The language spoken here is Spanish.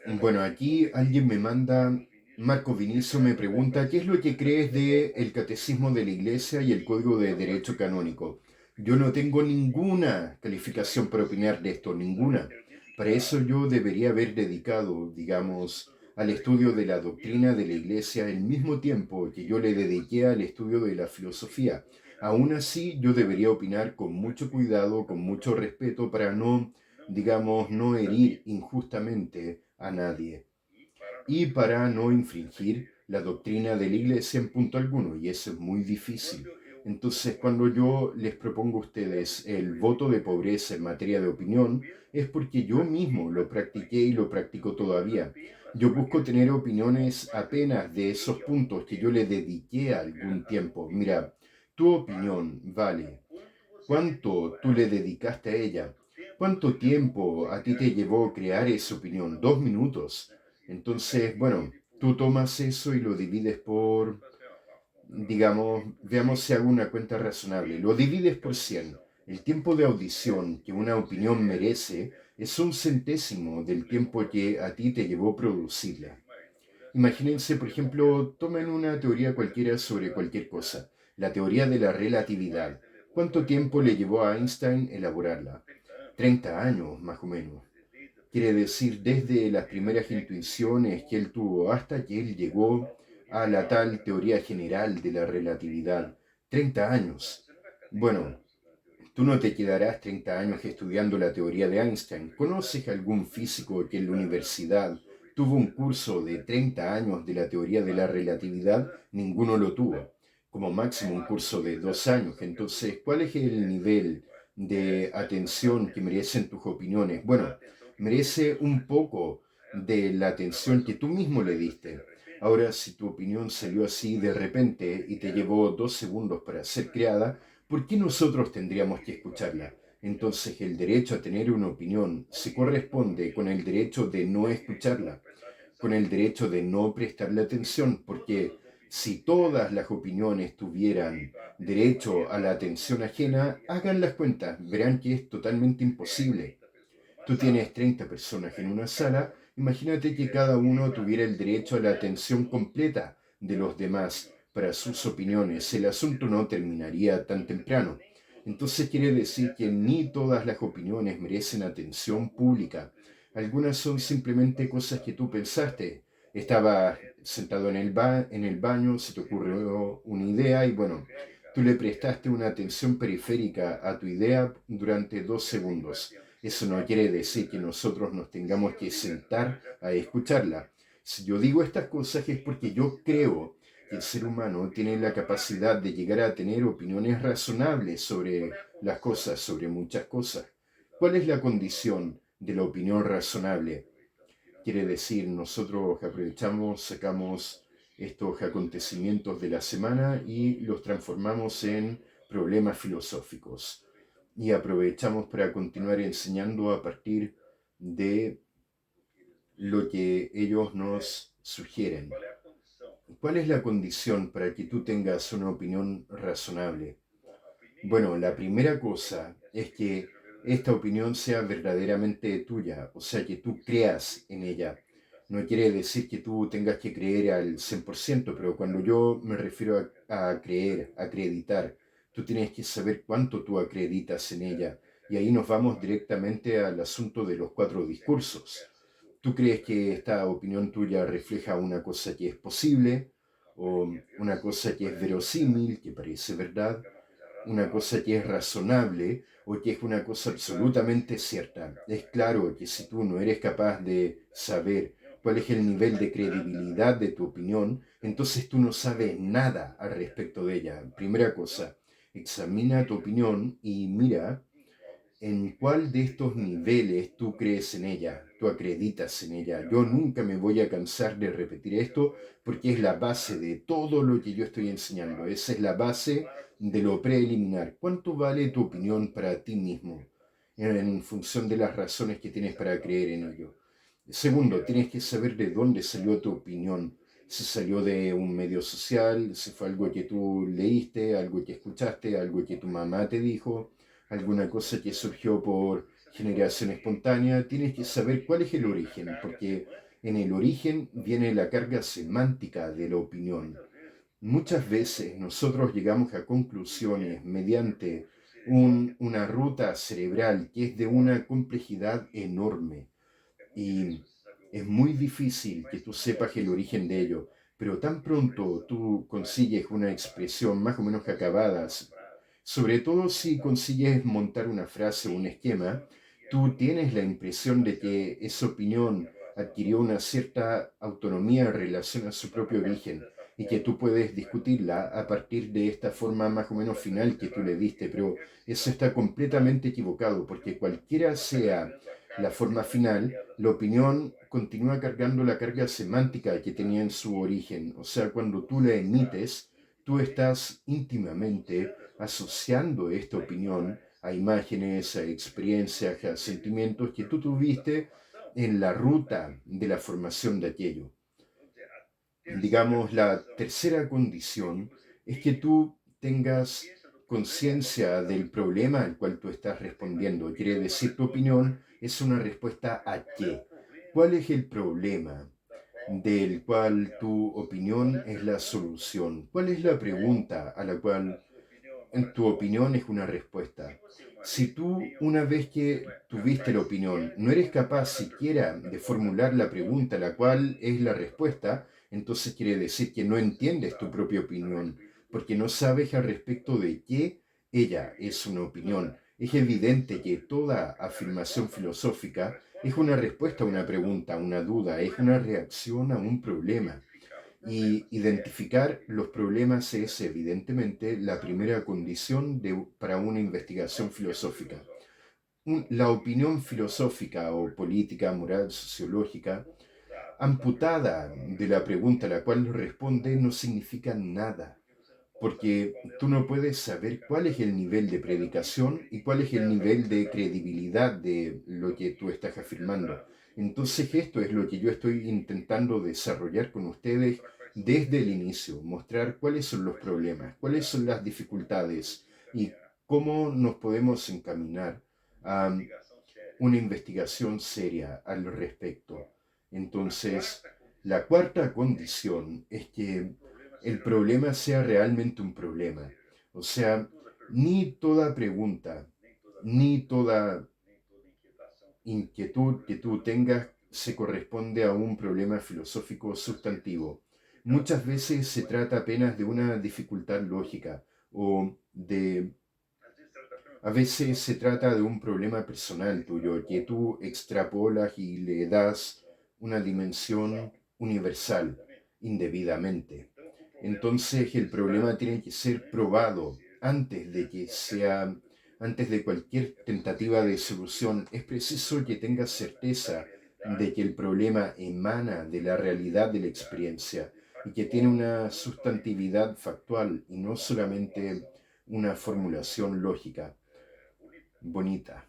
Bueno, aquí alguien me manda, Marco Vinicio me pregunta, ¿qué es lo que crees de el Catecismo de la Iglesia y el Código de Derecho Canónico? Yo no tengo ninguna calificación para opinar de esto, ninguna. Para eso yo debería haber dedicado, digamos, al estudio de la doctrina de la Iglesia el mismo tiempo que yo le dediqué al estudio de la filosofía. Aún así, yo debería opinar con mucho cuidado, con mucho respeto, para no, digamos, no herir injustamente a nadie y para no infringir la doctrina de la Iglesia en punto alguno, y eso es muy difícil. Entonces, cuando yo les propongo a ustedes el voto de pobreza en materia de opinión, es porque yo mismo lo practiqué y lo practico todavía. Yo busco tener opiniones apenas de esos puntos que yo le dediqué algún tiempo. Mira, tu opinión vale. ¿Cuánto tú le dedicaste a ella? ¿Cuánto tiempo a ti te llevó crear esa opinión? 2 minutos. Entonces, bueno, tú tomas eso y lo divides por, digamos, veamos si hago una cuenta razonable. Lo divides por 100. El tiempo de audición que una opinión merece es un centésimo del tiempo que a ti te llevó producirla. Imagínense, por ejemplo, tomen una teoría cualquiera sobre cualquier cosa, la teoría de la relatividad. ¿Cuánto tiempo le llevó a Einstein elaborarla? 30 años, más o menos. Quiere decir, desde las primeras intuiciones que él tuvo hasta que él llegó a la tal teoría general de la relatividad. 30 años. Bueno, tú no te quedarás 30 años estudiando la teoría de Einstein. ¿Conoces algún físico que en la universidad tuvo un curso de 30 años de la teoría de la relatividad? Ninguno lo tuvo. Como máximo un curso de 2 años. Entonces, ¿cuál es el nivel de atención que merecen tus opiniones? Bueno, merece un poco de la atención que tú mismo le diste. Ahora, si tu opinión salió así de repente y te llevó 2 segundos para ser creada, ¿por qué nosotros tendríamos que escucharla? Entonces el derecho a tener una opinión se corresponde con el derecho de no escucharla, con el derecho de no prestarle atención, porque si todas las opiniones tuvieran derecho a la atención ajena, hagan las cuentas, verán que es totalmente imposible. Tú tienes 30 personas en una sala, imagínate que cada uno tuviera el derecho a la atención completa de los demás para sus opiniones. El asunto no terminaría tan temprano. Entonces quiere decir que ni todas las opiniones merecen atención pública. Algunas son simplemente cosas que tú pensaste. Estabas sentado en el baño, se te ocurrió una idea y bueno, tú le prestaste una atención periférica a tu idea durante 2 segundos. Eso no quiere decir que nosotros nos tengamos que sentar a escucharla. Si yo digo estas cosas es porque yo creo que el ser humano tiene la capacidad de llegar a tener opiniones razonables sobre las cosas, sobre muchas cosas. ¿Cuál es la condición de la opinión razonable? Quiere decir, nosotros aprovechamos, sacamos estos acontecimientos de la semana y los transformamos en problemas filosóficos. Y aprovechamos para continuar enseñando a partir de lo que ellos nos sugieren. ¿Cuál es la condición para que tú tengas una opinión razonable? Bueno, la primera cosa es que esta opinión sea verdaderamente tuya, o sea, que tú creas en ella. No quiere decir que tú tengas que creer al 100%, pero cuando yo me refiero a creer, a acreditar, tú tienes que saber cuánto tú acreditas en ella. Y ahí nos vamos directamente al asunto de los 4 discursos. ¿Tú crees que esta opinión tuya refleja una cosa que es posible o una cosa que es verosímil, que parece verdad? Una cosa que es razonable o que es una cosa absolutamente cierta. Es claro que si tú no eres capaz de saber cuál es el nivel de credibilidad de tu opinión, entonces tú no sabes nada al respecto de ella. Primera cosa, examina tu opinión y mira en cuál de estos niveles tú crees en ella, tú acreditas en ella. Yo nunca me voy a cansar de repetir esto porque es la base de todo lo que yo estoy enseñando. Esa es la base de lo preliminar. ¿Cuánto vale tu opinión para ti mismo en función de las razones que tienes para creer en ello? Segundo, tienes que saber de dónde salió tu opinión. Si salió de un medio social, si fue algo que tú leíste, algo que escuchaste, algo que tu mamá te dijo, alguna cosa que surgió por generación espontánea. Tienes que saber cuál es el origen, porque En el origen viene la carga semántica de la opinión. Muchas veces nosotros llegamos a conclusiones mediante una ruta cerebral que es de una complejidad enorme y es muy difícil que tú sepas el origen de ello, pero tan pronto tú consigues una expresión más o menos acabada, sobre todo si consigues montar una frase o un esquema, tú tienes la impresión de que esa opinión adquirió una cierta autonomía en relación a su propio origen y que tú puedes discutirla a partir de esta forma más o menos final que tú le diste, pero eso está completamente equivocado porque cualquiera sea la forma final, la opinión continúa cargando la carga semántica que tenía en su origen. O sea, cuando tú la emites, tú estás íntimamente asociando esta opinión a imágenes, a experiencias, a sentimientos que tú tuviste en la ruta de la formación de aquello. Digamos, la tercera condición es que tú tengas conciencia del problema al cual tú estás respondiendo. Quiere decir, tu opinión es una respuesta a qué. ¿Cuál es el problema del cual tu opinión es la solución? ¿Cuál es la pregunta a la cual en tu opinión es una respuesta? Si tú, una vez que tuviste la opinión, no eres capaz siquiera de formular la pregunta, la cual es la respuesta, entonces quiere decir que no entiendes tu propia opinión, porque no sabes al respecto de qué ella es una opinión. Es evidente que toda afirmación filosófica es una respuesta a una pregunta, a una duda, es una reacción a un problema. Y identificar los problemas es evidentemente la primera condición para una investigación filosófica. La opinión filosófica o política, moral, sociológica, amputada de la pregunta a la cual responde, no significa nada, porque tú no puedes saber cuál es el nivel de predicación y cuál es el nivel de credibilidad de lo que tú estás afirmando. Entonces esto es lo que yo estoy intentando desarrollar con ustedes desde el inicio, mostrar cuáles son los problemas, cuáles son las dificultades y cómo nos podemos encaminar a una investigación seria al respecto. Entonces, la cuarta condición es que el problema sea realmente un problema. O sea, ni toda pregunta, ni toda inquietud que tú tengas se corresponde a un problema filosófico sustantivo. Muchas veces se trata apenas de una dificultad lógica o de a veces se trata de un problema personal tuyo que tú extrapolas y le das una dimensión universal indebidamente. Entonces el problema tiene que ser probado antes de cualquier tentativa de solución. Es preciso que tengas certeza de que el problema emana de la realidad de la experiencia y que tiene una sustantividad factual y no solamente una formulación lógica bonita.